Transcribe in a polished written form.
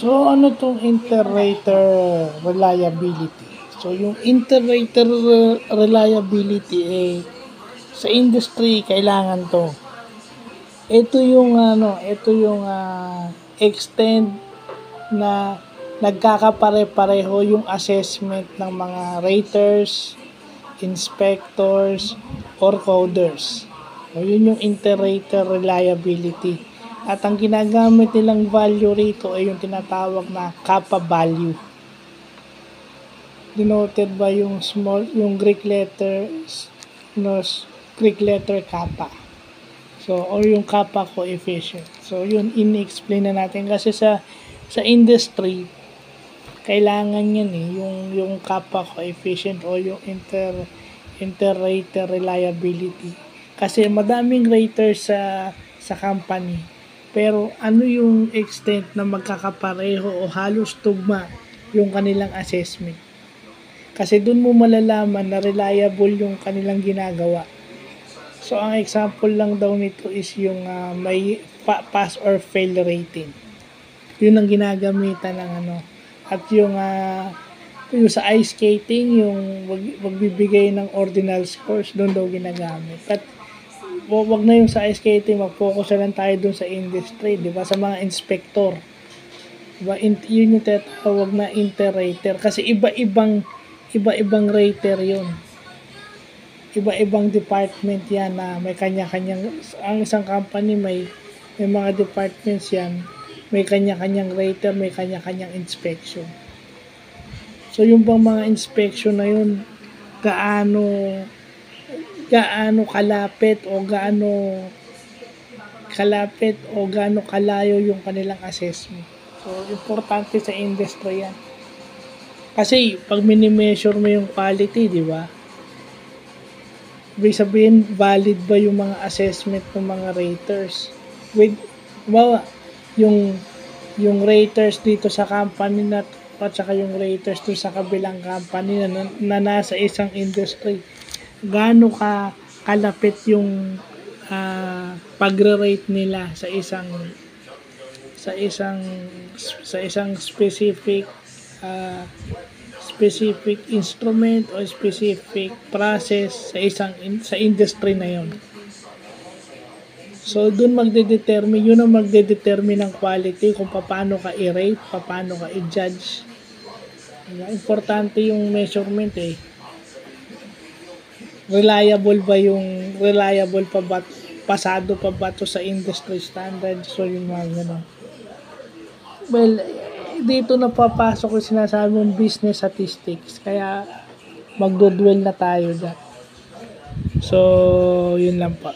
So, ano tong inter-rater reliability? So, yung inter-rater reliability, sa industry, kailangan to. Ito yung extend na nagkakapare-pareho yung assessment ng mga raters, inspectors, or coders. So, yun yung inter-rater reliability. At ang ginagamit nilang value rito ay yung tinatawag na kappa value. Denoted by yung Greek letter, Greek letter kappa. So, or yung kappa coefficient. So, yun, in-explain na natin. Kasi sa industry, kailangan yan yung kappa coefficient o yung inter-rater reliability. Kasi madaming raters sa company. Pero ano yung extent na magkakapareho o halos tugma yung kanilang assessment? Kasi dun mo malalaman na reliable yung kanilang ginagawa. So, ang example lang daw nito is yung may pass or fail rating. Yun ang ginagamitan ng At yung sa ice skating, yung magbibigay ng ordinal scores, doon daw ginagamit. At wag na yung sa ice skating, mag-focus na lang tayo doon sa industry, di ba? Sa mga inspector. Diba? Yun yung tatawag na inter-rater. Kasi iba-ibang rater yun. Iba-ibang department yan na may kanya-kanyang, ang isang company may mga departments yan, may kanya-kanyang rater, may kanya-kanyang inspection. So yung bang mga inspection na yun, gaano kalapit o gaano kalayo yung kanilang assessment. So importante sa industry yan. Kasi pag mini-measure mo yung quality, di ba? Ibig sabihin, valid ba yung mga assessment ng mga raters? Yung raters dito sa company na at saka yung raters dito sa kabilang company na nasa isang industry. Gaano kalapit yung pagre-rate nila sa isang specific instrument o specific process sa industry na yon. So doon yun ang magdedetermine ng quality kung paano ka i-rate, paano ka i-judge. Diba? Importante yung measurement reliable pa ba, pasado pa ba to sa industry standard? So yung mga ganun. Well, dito na papasok yung sinasabi mong business statistics. Kaya magdodwell na tayo dyan. So, yun lang pa.